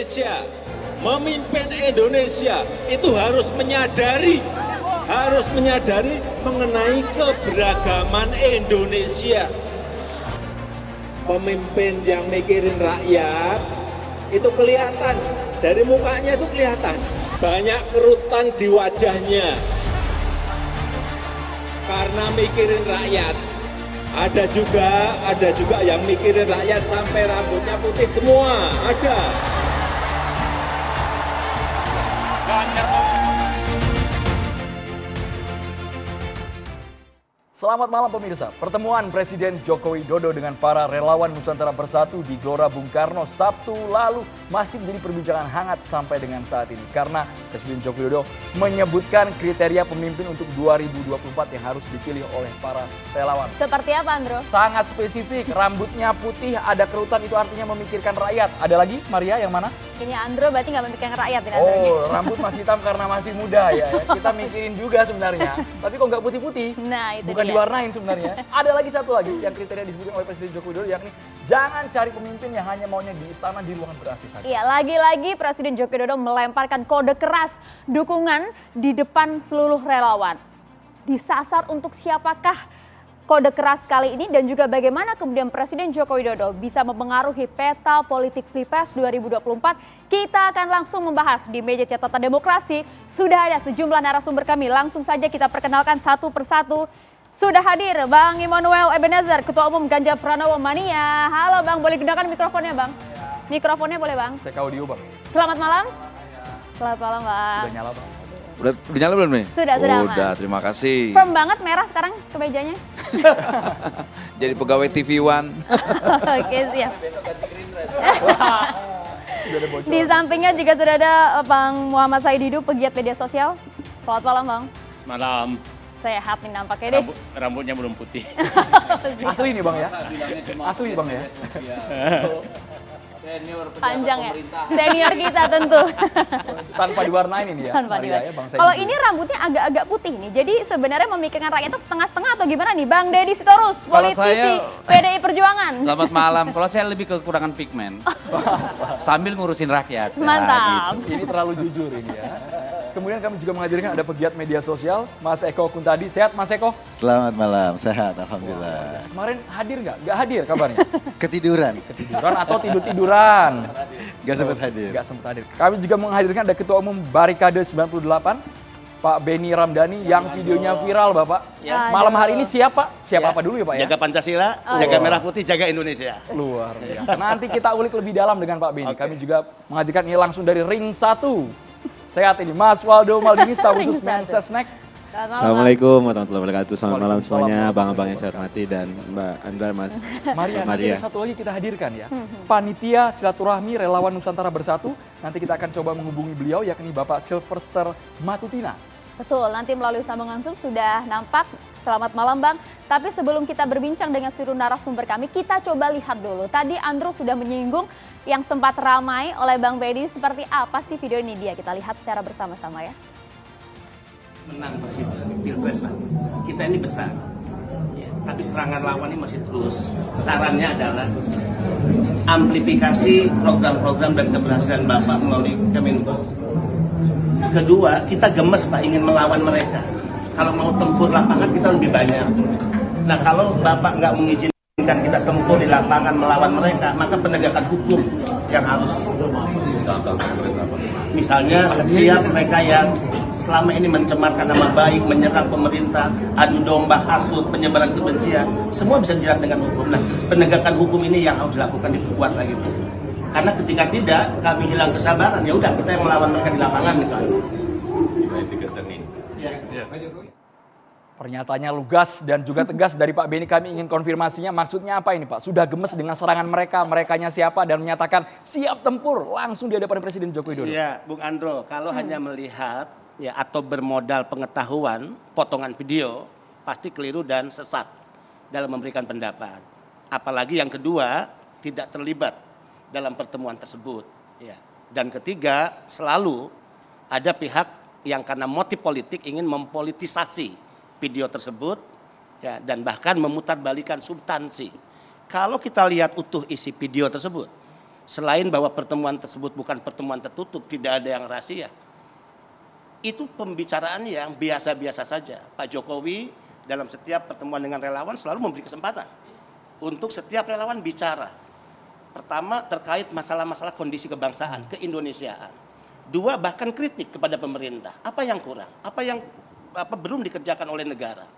Indonesia, memimpin Indonesia itu harus menyadari mengenai keberagaman Indonesia. Pemimpin yang mikirin rakyat itu kelihatan, dari mukanya itu kelihatan. Banyak kerutan di wajahnya. Karena mikirin rakyat. Ada juga yang mikirin rakyat sampai rambutnya putih semua, ada. Selamat malam pemirsa. Pertemuan Presiden Joko Widodo dengan para relawan Nusantara Bersatu di Gelora Bung Karno Sabtu lalu masih menjadi perbincangan hangat sampai dengan saat ini. Karena Presiden Joko Widodo menyebutkan kriteria pemimpin untuk 2024 yang harus dipilih oleh para relawan. Seperti apa, Andro? Sangat spesifik, rambutnya putih, ada kerutan, itu artinya memikirkan rakyat. Ada lagi, Maria, yang mana? Ini Andro berarti nggak memikirkan rakyat ini. Oh, rambut masih hitam karena masih muda ya. Kita mikirin juga sebenarnya. Tapi kok nggak putih-putih? Nah, itu bukan dia. Diwarnain sebenarnya. Ada lagi satu lagi yang kriteria disebutkan oleh Presiden Joko Widodo, yakni jangan cari pemimpin yang hanya maunya di istana di ruangan ber-AC saja. Iya, lagi-lagi Presiden Joko Widodo melemparkan kode keras dukungan di depan seluruh relawan. Disasar untuk siapakah kode keras kali ini dan juga bagaimana kemudian Presiden Joko Widodo bisa mempengaruhi peta politik Pilpres 2024. Kita akan langsung membahas di meja catatan demokrasi. Sudah ada sejumlah narasumber kami. Langsung saja kita perkenalkan satu persatu. Sudah hadir Bang Immanuel Ebenezer, Ketua Umum Ganjar Pranowo Mania. Halo Bang, boleh gunakan mikrofonnya Bang? Mikrofonnya boleh Bang? Cek audio Bang. Selamat malam. Selamat malam Bang. Sudah nyala Bang. Udah nyala belum nih? Sudah, Mas. Udah, terima kasih. Firm banget merah sekarang kemejanya. Jadi pegawai TV One. Oke, siap. Di sampingnya juga sudah ada Bang Muhammad Saididu, pegiat media sosial. Selamat malam Bang. Malam. Sehat nih nampaknya deh. Rambutnya belum putih. Asli nih Bang ya? Asli Bang ya? Panjang ya. Senior kita tentu. Tanpa diwarnain ini ya? Tanpa Maria, diwarnain. ya, Bang Kalau Saididu. ini rambutnya agak-agak putih nih. Jadi sebenarnya memikirkan rakyat itu setengah-setengah atau gimana nih? Bang Deddy Sitorus, politisi PDI Perjuangan. Selamat malam. Kalau saya lebih kekurangan pigmen. Sambil ngurusin rakyat. Mantap. Ini terlalu jujur ini ya. Kemudian kami juga menghadirkan ada pegiat media sosial, Mas Eko Kuntadi. Sehat Mas Eko? Selamat malam, sehat alhamdulillah. Kemarin hadir nggak? Nggak hadir kabarnya? Ketiduran, Ketiduran atau tidur-tiduran? gak sempat hadir. Nggak sempat hadir. Kami juga menghadirkan ada Ketua Umum Barikade 98, Pak Benny Ramdhani, yang videonya viral Bapak. Ya. Malam hari ini siapa? Siapa apa dulu ya Pak ya? Jaga Pancasila, jaga merah putih, jaga Indonesia. Luar biasa. Nanti kita ulik lebih dalam dengan Pak Benny. Kami juga menghadirkan ini langsung dari Ring 1. Sehat ini Mas Waldo Maldini, staf khusus Mensesnek. Assalamualaikum warahmatullahi wabarakatuh. Selamat malam semuanya, Waalaikumsalam. abang-abang yang saya hormati dan Mbak Andra, Mas Maria, nanti Maria. ada satu lagi kita hadirkan ya. Panitia Silaturahmi Relawan Nusantara Bersatu. Nanti kita akan coba menghubungi beliau, yakni Bapak Sylvester Matutina. Betul, nanti melalui sambungan Zoom sudah nampak. Selamat malam Bang. Tapi sebelum kita berbincang dengan seluruh narasumber kami, kita coba lihat dulu. Tadi Andro sudah menyinggung yang sempat ramai oleh Bang Benny. Seperti apa sih video ini dia? Kita lihat secara bersama-sama ya. Menang Pilpres, Pak. Kita ini besar. Ya, tapi serangan lawan ini masih terus. Sarannya adalah amplifikasi program-program dan keberhasilan Bapak melalui Kemenko. Kedua, kita gemes Pak ingin melawan mereka. Kalau mau tempur lapangan kita lebih banyak. Nah kalau Bapak nggak mengizinkan kita tempur di lapangan melawan mereka, maka penegakan hukum yang harus. Misalnya setiap mereka yang selama ini mencemarkan nama baik, menyerang pemerintah, adu domba, hasut, penyebaran kebencian, semua bisa dijerat dengan hukum. Nah penegakan hukum ini yang harus dilakukan, diperkuat lagi. Karena ketika tidak, kami hilang kesabaran, ya udah kita yang melawan mereka di lapangan misalnya. Pernyataannya lugas dan juga tegas dari Pak Benny. Kami ingin konfirmasinya, maksudnya apa ini Pak? Sudah gemes dengan serangan mereka, merekanya siapa, dan menyatakan siap tempur langsung di hadapan Presiden Joko Widodo. Iya, Bung Andro, kalau hanya melihat ya atau bermodal pengetahuan, potongan video, pasti keliru dan sesat dalam memberikan pendapat. Apalagi yang kedua, tidak terlibat dalam pertemuan tersebut. Ya. Dan ketiga, selalu ada pihak yang karena motif politik ingin mempolitisasi video tersebut ya, dan bahkan memutarbalikan substansi. Kalau kita lihat utuh isi video tersebut, Selain bahwa pertemuan tersebut bukan pertemuan tertutup, tidak ada yang rahasia. Itu pembicaraan yang biasa-biasa saja. Pak Jokowi dalam setiap pertemuan dengan relawan selalu memberi kesempatan untuk setiap relawan bicara. Pertama, terkait masalah-masalah kondisi kebangsaan, keindonesiaan. Dua, bahkan kritik kepada pemerintah. Apa yang kurang? Apa yang belum dikerjakan oleh negara?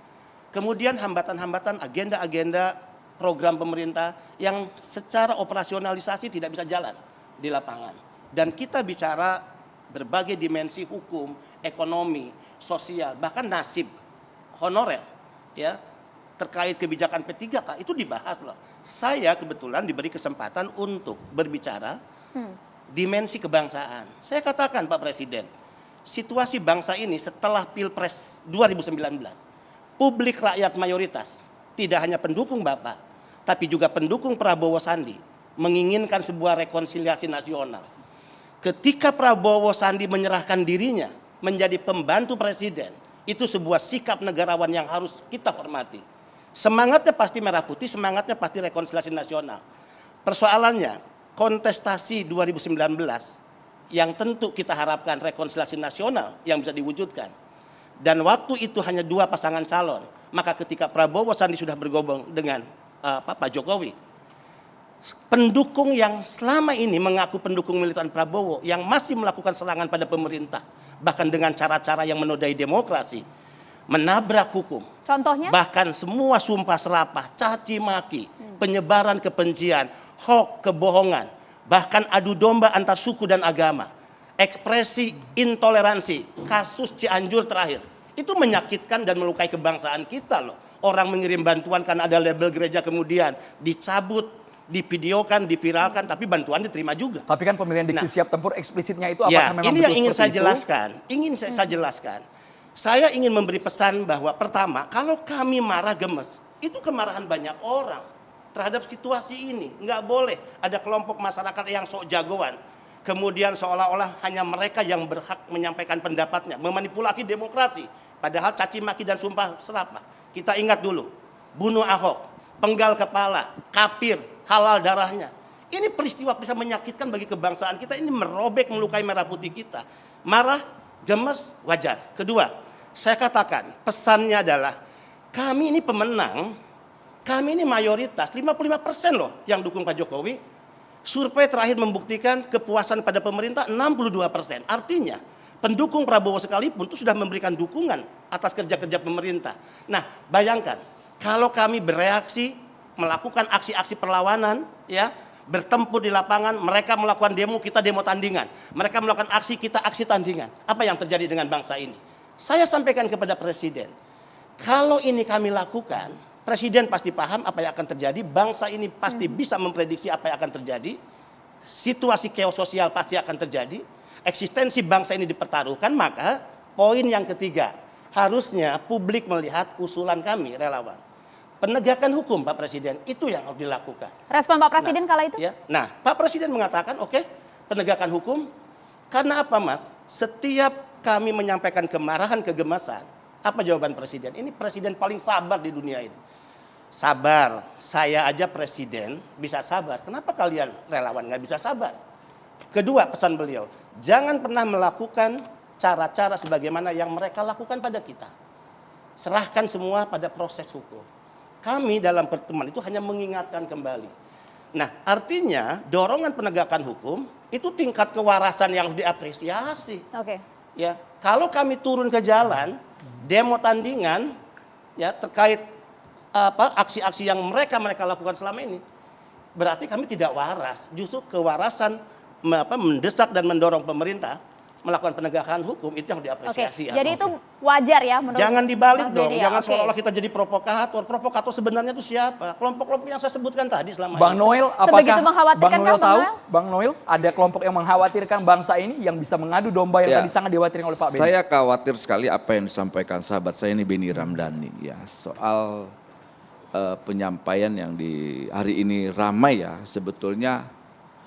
Kemudian hambatan-hambatan agenda-agenda program pemerintah yang secara operasionalisasi tidak bisa jalan di lapangan. Dan kita bicara berbagai dimensi hukum, ekonomi, sosial, bahkan nasib honorer, ya, terkait kebijakan P3K itu dibahas loh. Saya kebetulan diberi kesempatan untuk berbicara dimensi kebangsaan. Saya katakan Pak Presiden, situasi bangsa ini setelah Pilpres 2019, publik rakyat mayoritas, tidak hanya pendukung Bapak, tapi juga pendukung Prabowo Sandi, menginginkan sebuah rekonsiliasi nasional. Ketika Prabowo Sandi menyerahkan dirinya menjadi pembantu presiden, itu sebuah sikap negarawan yang harus kita hormati. Semangatnya pasti merah putih, semangatnya pasti rekonsiliasi nasional. Persoalannya, kontestasi 2019 yang tentu kita harapkan rekonsiliasi nasional yang bisa diwujudkan. Dan waktu itu hanya 2 pasangan calon, maka ketika Prabowo Sandi sudah bergabung dengan Pak Jokowi, pendukung yang selama ini mengaku pendukung militan Prabowo yang masih melakukan serangan pada pemerintah, bahkan dengan cara-cara yang menodai demokrasi, menabrak hukum. Contohnya? Bahkan semua sumpah serapah, caci maki, penyebaran kebencian, hoax, kebohongan, bahkan adu domba antar suku dan agama, ekspresi intoleransi, kasus Cianjur terakhir. Itu menyakitkan dan melukai kebangsaan kita loh. Orang mengirim bantuan karena ada label gereja kemudian dicabut, divideokan, diviralkan, tapi bantuan diterima juga. Tapi kan pemilihan diksi siap tempur eksplisitnya itu apakah Ya, memang ini betul yang ingin saya seperti itu? jelaskan. Saya jelaskan. Saya ingin memberi pesan bahwa pertama, kalau kami marah gemes, itu kemarahan banyak orang terhadap situasi ini. Nggak boleh ada kelompok masyarakat yang sok jagoan. Kemudian seolah-olah hanya mereka yang berhak menyampaikan pendapatnya, memanipulasi demokrasi. Padahal caci maki dan sumpah serapah. Kita ingat dulu, bunuh Ahok, penggal kepala, kafir, halal darahnya. Ini peristiwa bisa menyakitkan bagi kebangsaan kita, ini merobek, melukai merah putih kita. Marah, gemes, wajar. Kedua, saya katakan pesannya adalah kami ini pemenang, kami ini mayoritas, 55% loh yang dukung Pak Jokowi. Survei terakhir membuktikan kepuasan pada pemerintah 62%. Artinya pendukung Prabowo sekalipun itu sudah memberikan dukungan atas kerja-kerja pemerintah. Nah, bayangkan kalau kami bereaksi, melakukan aksi-aksi perlawanan, ya, bertempur di lapangan, mereka melakukan demo, kita demo tandingan. Mereka melakukan aksi, kita aksi tandingan. Apa yang terjadi dengan bangsa ini? Saya sampaikan kepada Presiden, kalau ini kami lakukan, Presiden pasti paham apa yang akan terjadi, bangsa ini pasti bisa memprediksi apa yang akan terjadi, situasi chaos sosial pasti akan terjadi, eksistensi bangsa ini dipertaruhkan, maka poin yang ketiga, harusnya publik melihat usulan kami relawan. Penegakan hukum Pak Presiden, itu yang harus dilakukan. Respon Pak Presiden kala itu? Ya, nah, Pak Presiden mengatakan, oke, penegakan hukum, karena apa Mas? Setiap kami menyampaikan kemarahan, kegemasan, apa jawaban Presiden? Ini Presiden paling sabar di dunia ini. Sabar, saya aja Presiden bisa sabar. Kenapa kalian relawan nggak bisa sabar? Kedua, pesan beliau, jangan pernah melakukan cara-cara sebagaimana yang mereka lakukan pada kita. Serahkan semua pada proses hukum. Kami dalam pertemuan itu hanya mengingatkan kembali. Nah, artinya dorongan penegakan hukum itu tingkat kewarasan yang harus diapresiasi. Oke. Ya, kalau kami turun ke jalan, demo tandingan, ya terkait aksi-aksi yang mereka lakukan selama ini, berarti kami tidak waras. Justru kewarasan mendesak dan mendorong pemerintah melakukan penegakan hukum itu yang diapresiasi. Oke. Jadi itu wajar ya menurut Jangan dibalik Mas dong, Deddy, jangan oke. seolah-olah kita jadi provokator. Provokator sebenarnya itu siapa? Kelompok-kelompok yang saya sebutkan tadi selama Bang ini. Noel, Sebegitu apakah mengkhawatirkan Bang Noel kah, Bang tahu? Noel? Bang Noel, ada kelompok yang mengkhawatirkan bangsa ini yang bisa mengadu domba yang Ya. tadi sangat dikhawatirkan oleh Pak Benny. Saya khawatir sekali apa yang disampaikan sahabat saya ini Benny Ramdhani ya soal penyampaian yang di hari ini ramai ya, sebetulnya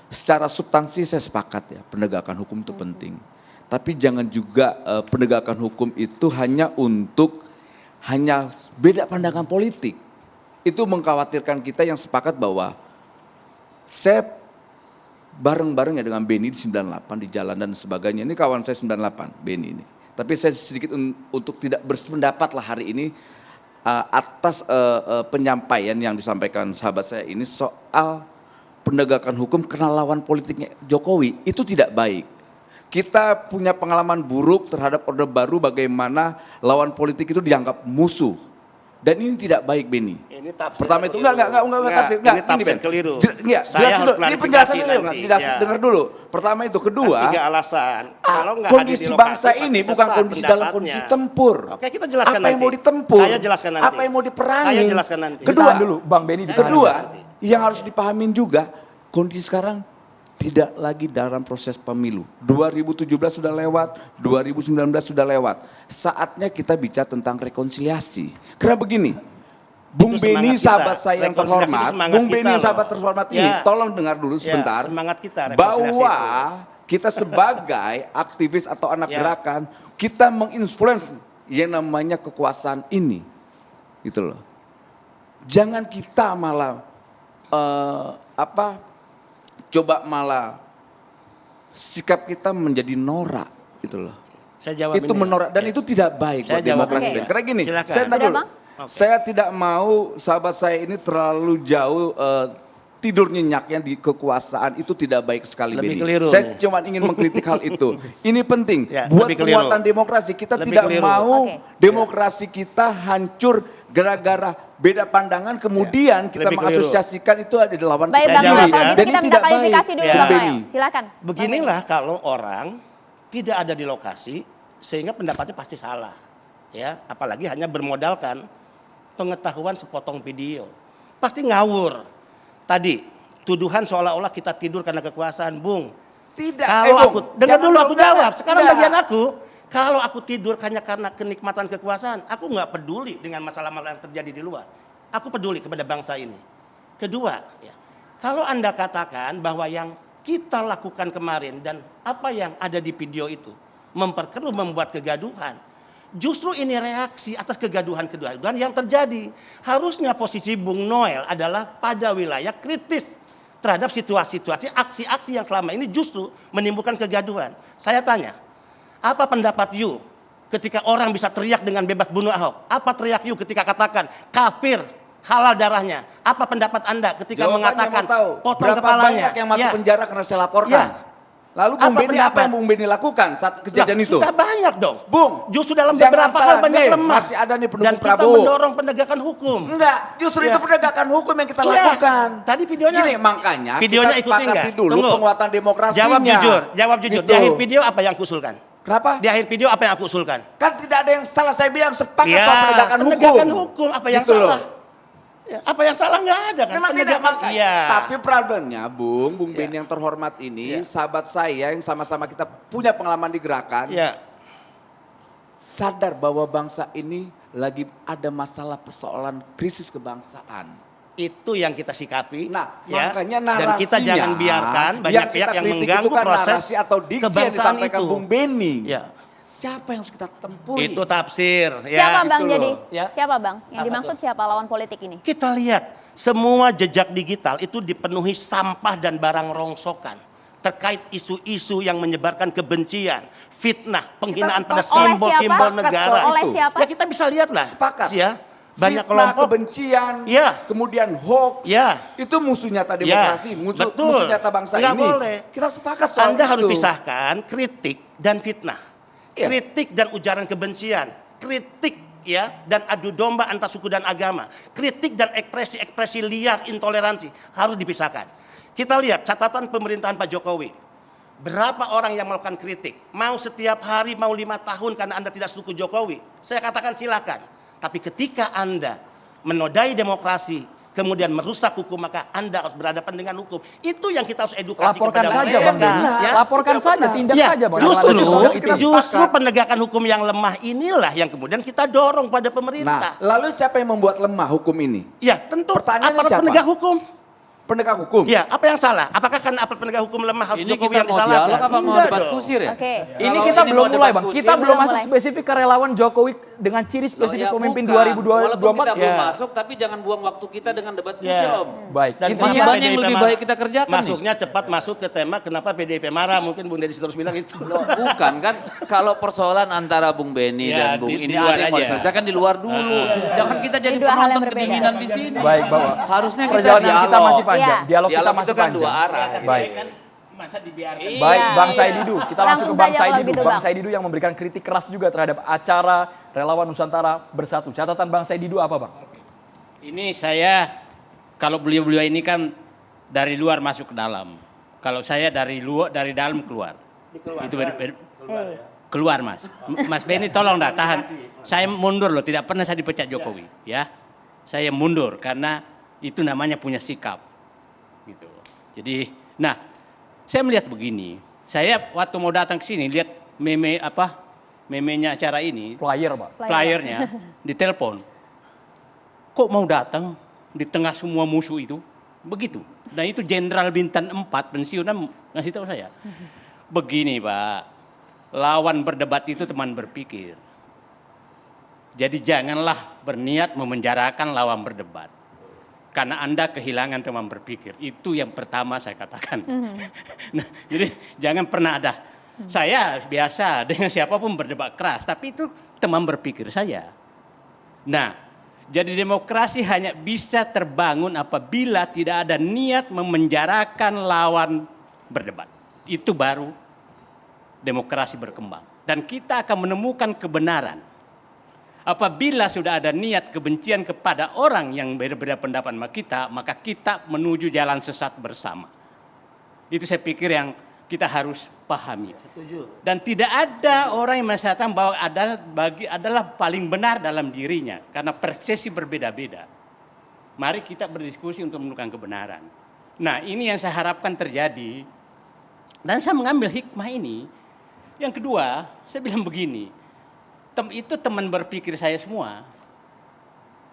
secara substansi saya sepakat ya, penegakan hukum itu penting. Tapi jangan juga penegakan hukum itu hanya beda pandangan politik. Itu mengkhawatirkan kita yang sepakat bahwa saya bareng-bareng ya dengan Beni di 98 di jalan dan sebagainya. Ini kawan saya 98, Beni ini. Tapi saya sedikit untuk tidak berpendapat lah hari ini atas penyampaian yang disampaikan sahabat saya ini soal penegakan hukum karena lawan politiknya Jokowi. Itu tidak baik. Kita punya pengalaman buruk terhadap Orde Baru bagaimana lawan politik itu dianggap musuh. Dan ini tidak baik, Beni. Ini tafsir Pertama itu keliru. enggak, ini tafsir keliru. Jelasin dulu. Ini penjelasan dulu, dengar dulu. Pertama itu, kedua, 3 alasan. Kalau nggak kondisi hadir di bangsa lokasi, ini pasti bukan sesat kondisi dalam pendapatnya. kondisi tempur. Oke, kita jelaskan apa yang nanti. mau ditempur? Saya jelaskan nanti. Apa yang mau diperangi? Saya jelaskan nanti. Kedua, Ditahan dulu, Bang Beni ditahan kedua, dulu. yang harus dipahamin juga, kondisi sekarang tidak lagi dalam proses pemilu. 2017 sudah lewat, 2019 sudah lewat. Saatnya kita bicara tentang rekonsiliasi. Karena begini, Bung Itu Beni semangat kita. sahabat saya yang Rekonsiliasi itu terhormat, semangat Bung kita Beni loh. sahabat terhormat ini, Ya. tolong dengar dulu sebentar. semangat kita, rekonsiliasi Bahwa itu. kita sebagai aktivis atau anak Ya. gerakan, kita menginfluence yang namanya kekuasaan ini. Gitu loh. Jangan kita malah coba malah sikap kita menjadi norak gitu loh. Saya jawab Itu ini. mennorak dan itu tidak baik Saya buat jawab demokrasi. ini. Ben. Karena gini, Silakan. saya ntar Sudah, dulu. Bang? Oke. Saya tidak mau sahabat saya ini terlalu jauh tidur nyenyaknya di kekuasaan, itu tidak baik sekali, Lebih Beni. keliru Saya nih. cuma ingin mengkritik hal itu. Ini penting Ya, buat lebih keliru. penguatan demokrasi. Kita Lebih tidak keliru. mau Oke. demokrasi kita hancur gara-gara beda pandangan, kemudian kita Lebih keliru. mengasosiasikan itu ada lawan Baik kita Bang, jawab Yoga, sendiri. kalau ya. gitu Dan kita ini minta tidak baik. klarifikasi dulu Ya. Bang Beni. Noel. Silakan. Beginilah kalau orang tidak ada di lokasi sehingga pendapatnya pasti salah. Ya, apalagi hanya bermodalkan pengetahuan sepotong video. Pasti ngawur. Tadi tuduhan seolah-olah kita tidur karena kekuasaan, Bung. Tidak. Kalau Bung, aku dengar jangan dulu aku enggak, jawab. Sekarang enggak. bagian aku, kalau aku tidur hanya karena kenikmatan kekuasaan, aku nggak peduli dengan masalah-masalah yang terjadi di luar. Aku peduli kepada bangsa ini. Kedua, ya, kalau Anda katakan bahwa yang kita lakukan kemarin dan apa yang ada di video itu memperkeruh, membuat kegaduhan, justru ini reaksi atas kegaduhan-kegaduhan yang terjadi. Harusnya posisi Bung Noel adalah pada wilayah kritis terhadap situasi-situasi, aksi-aksi yang selama ini justru menimbulkan kegaduhan. Saya tanya, apa pendapat you ketika orang bisa teriak dengan bebas bunuh Ahok? Apa teriak you ketika katakan kafir, halal darahnya? Apa pendapat Anda ketika Jawabannya mengatakan mau tahu, potong berapa kepalanya? banyak yang masuk Ya. penjara karena saya laporkan? Ya. Lalu Bung Apa Beni pendapat? apa yang Bung Beni lakukan saat kejadian Lah, itu? sudah banyak dong. Bung, Justru dalam jangan beberapa salah. hal banyak Nih, lemah. masih ada nih pendukung Dan kita Prabowo. mendorong penegakan hukum. Enggak, justru Ya. itu penegakan hukum yang kita Iya. lakukan. Tadi videonya. Gini, makanya Videonya kita ikutin sepakati nggak? dulu Tunggu. penguatan demokrasinya. Jawab jujur, jawab jujur. Gitu. Di akhir video apa yang aku usulkan? Kenapa? Di akhir video apa yang aku usulkan? Kan tidak ada yang salah, saya bilang sepakat Ya, soal penegakan hukum. Apa yang Gitu loh. salah? Ya, apa yang salah nggak ada kan? Memang tidak Penegakan- makanya. Iya. Tapi problemnya Bung Ya. Beni yang terhormat ini, Ya. sahabat saya yang sama-sama kita punya pengalaman di gerakan, Ya. sadar bahwa bangsa ini lagi ada masalah persoalan krisis kebangsaan. Itu yang kita sikapi. Nah, ya. makanya Dan narasinya kita jangan biarkan banyak yang pihak kita yang kritik mengganggu itu kan proses narasi atau diksi yang kebangsaan disampaikan itu. Bung Beni. Ya. Siapa yang harus kita tempuri? Itu tafsir. Siapa Ya. Bang itu jadi? loh. Ya. Siapa Bang? Yang Apa dimaksud tuh? siapa lawan politik ini? Kita lihat semua jejak digital itu dipenuhi sampah dan barang rongsokan terkait isu-isu yang menyebarkan kebencian, fitnah, penghinaan pada sepakat. Oleh simbol-simbol siapa? negara. Oleh itu. siapa? Ya kita bisa lihatlah. Sepakat. Ya. Banyak Fitnah, kelompok. kebencian, Ya. kemudian hoax, Ya. itu musuh nyata demokrasi, Ya, musuh, betul. musuh nyata bangsa Nggak ini. boleh. Kita sepakat soal Anda harus itu. pisahkan kritik dan fitnah. Iya. Kritik dan ujaran kebencian. Kritik ya dan adu domba antar suku dan agama. Kritik dan ekspresi-ekspresi liar intoleransi harus dipisahkan. Kita lihat catatan pemerintahan Pak Jokowi. Berapa orang yang melakukan kritik? Mau setiap hari, mau 5 tahun karena Anda tidak suku Jokowi. Saya katakan silakan. Tapi ketika Anda menodai demokrasi, kemudian merusak hukum, maka Anda harus berhadapan dengan hukum. Itu yang kita harus edukasi Laporkan kepada saja mereka. Bang Beni. Ya. Laporkan Itu saja, benar. tindak Ya, saja Bang. justru, Analisa soal itu. justru penegakan hukum yang lemah inilah yang kemudian kita dorong pada pemerintah. Nah, lalu siapa yang membuat lemah hukum ini? Ya tentu Pertanyaannya aparat siapa? penegak hukum. Penegak hukum. Ya, apa yang salah? Apakah karena aparat penegak hukum lemah harus Ini Jokowi kita yang mau disalahkan? dialog apa mau Enggak debat dong. kusir ya? Oke. Ini Kalau kita ini belum mau mulai debat Bang. kusir, Kita belum belum masuk mulai. spesifik ke relawan Jokowi dengan ciri spesifik Loh, ya pemimpin bukan. Walaupun 2024. kita belum Ya. masuk, tapi jangan buang waktu kita dengan debat Ya. kusir, Om. Baik. Dan Masih kenapa banyak yang PDIP lebih marah? baik kita kerjakan nih. Masuknya cepat masuk ke tema kenapa PDIP marah, mungkin Bung Deddy terus bilang itu. Loh, bukan kan, kalau persoalan antara Bung Benny Ya, dan Bung di ini luar ada yang mau aja. diselesaikan di luar dulu. Jangan kita jadi Ini dua hal yang penonton berbeda. kedinginan di sini. Baik, Bapak. Harusnya kita Perjalanan dialog. kita masih panjang. Iya. Dialog kita Dialog masih itu kan panjang. dua arah. Baik. Masa dibiarkan. Baik, Iya. Bang Saididu. Kita langsung ke Langsung Bang saja kalau Saididu. gitu, Bang Bang. Saididu yang memberikan kritik keras juga terhadap acara Relawan Nusantara Bersatu. Catatan Bang Saididu apa, Bang? Ini saya, kalau beliau-beliau ini kan dari luar masuk ke dalam. Kalau saya dari luar, dari dalam keluar. Itu keluar, Mas. Mas Benny tolong dah tahan. Saya mundur loh, tidak pernah saya dipecat Jokowi, ya. Saya mundur karena itu namanya punya sikap. Gitu. Jadi, nah, saya melihat begini. Saya waktu mau datang ke sini lihat memenya acara ini, Flyer, Pak. flyernya di telepon. Kok mau datang di tengah semua musuh itu? Begitu. Dan itu Jenderal Bintang 4 pensiunan ngasih tahu saya. Begini, Pak. Lawan berdebat itu teman berpikir. Jadi janganlah berniat memenjarakan lawan berdebat. Karena Anda kehilangan teman berpikir. Itu yang pertama saya katakan. Nah, jadi jangan pernah ada. Saya biasa dengan siapapun berdebat keras. Tapi itu teman berpikir saya. Nah, jadi demokrasi hanya bisa terbangun apabila tidak ada niat memenjarakan lawan berdebat. Itu baru demokrasi berkembang. Dan kita akan menemukan kebenaran. Apabila sudah ada niat kebencian kepada orang yang berbeda pendapat sama kita, maka kita menuju jalan sesat bersama. Itu saya pikir yang kita harus pahami. Dan tidak ada orang yang mengatakan bahwa adalah paling benar dalam dirinya, karena persepsi berbeda-beda. Mari kita berdiskusi untuk menemukan kebenaran. Nah, ini yang saya harapkan terjadi. Dan saya mengambil hikmah ini. Yang kedua, saya bilang begini. Itu teman berpikir saya semua.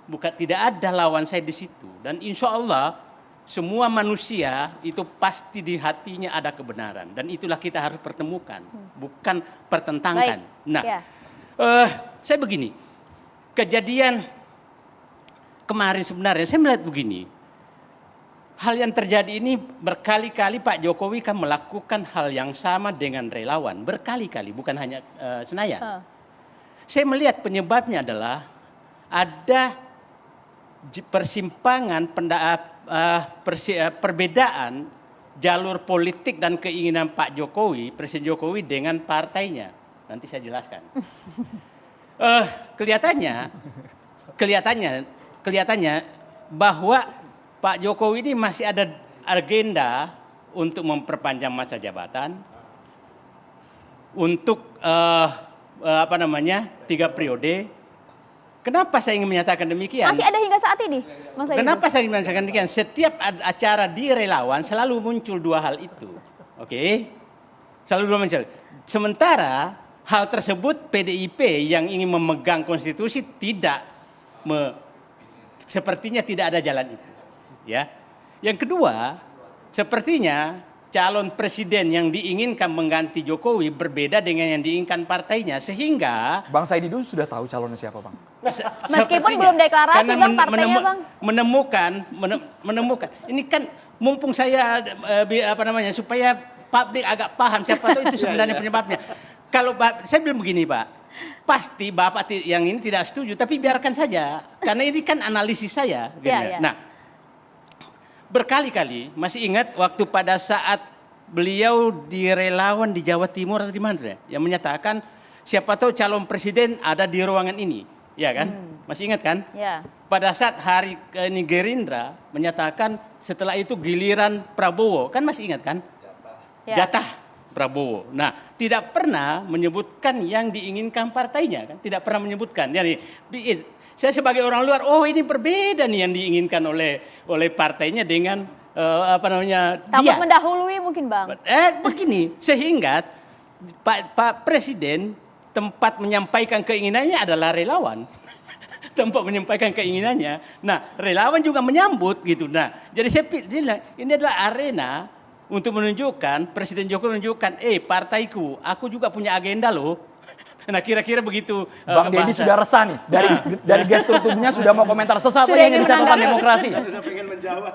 Bukan tidak ada lawan saya di situ. Dan insya Allah semua manusia itu pasti di hatinya ada kebenaran. Dan itulah kita harus pertemukan. Bukan pertentangkan. Baik. Nah, Ya. saya begini. Kejadian kemarin sebenarnya saya melihat begini. Hal yang terjadi ini berkali-kali Pak Jokowi kan melakukan hal yang sama dengan relawan. Berkali-kali, bukan hanya Senayan. Saya melihat penyebabnya adalah ada persimpangan, perbedaan jalur politik dan keinginan Pak Jokowi, Presiden Jokowi dengan partainya. Nanti saya jelaskan. Kelihatannya bahwa Pak Jokowi ini masih ada agenda untuk memperpanjang masa jabatan, untuk 3 periode. Kenapa saya ingin menyatakan demikian? Masih ada hingga saat ini, Mas Saididu? Kenapa saya ingin menyatakan demikian? Setiap acara di relawan selalu muncul dua hal itu. Oke? Selalu dua muncul. Sementara hal tersebut PDIP yang ingin memegang konstitusi sepertinya tidak ada jalan itu. Ya. Yang kedua, sepertinya calon presiden yang diinginkan mengganti Jokowi berbeda dengan yang diinginkan partainya, sehingga Bang Saididu sudah tahu calonnya siapa, Bang? Meskipun belum deklarasi, karena Bang, partainya, Bang. menemukan. Ini kan mumpung saya supaya publik agak paham siapa tahu itu sebenarnya penyebabnya. Kalau saya bilang begini, Pak, pasti Bapak yang ini tidak setuju, tapi biarkan saja, karena ini kan analisis saya. Gitu. Ya. Nah, berkali-kali masih ingat waktu pada saat beliau di relawan di Jawa Timur atau di mana ya, yang menyatakan siapa tahu calon presiden ada di ruangan ini, ya kan? Masih ingat kan? Ya. Pada saat hari ini Gerindra menyatakan setelah itu giliran Prabowo, kan masih ingat kan? Ya. Jatah Prabowo. Nah, tidak pernah menyebutkan yang diinginkan partainya, kan? Tidak pernah menyebutkan. Jadi saya sebagai orang luar, oh ini berbeda nih yang diinginkan oleh partainya dengan Takut dia. mendahului mungkin, Bang. Begini, sehingga Pak Presiden tempat menyampaikan keinginannya adalah relawan. tanpa menyampaikan keinginannya. Nah, relawan juga menyambut gitu. Nah, jadi saya bilang ini adalah arena untuk menunjukkan, Presiden Jokowi menunjukkan, partaiku, aku juga punya agenda loh. Nah, kira-kira begitu. Bang Deddy sudah resah nih, dari gestur tubuhnya sudah mau komentar sesaat Sudah lagi ingin di catatan menanggapi. demokrasi. Sudah pengen menjawab.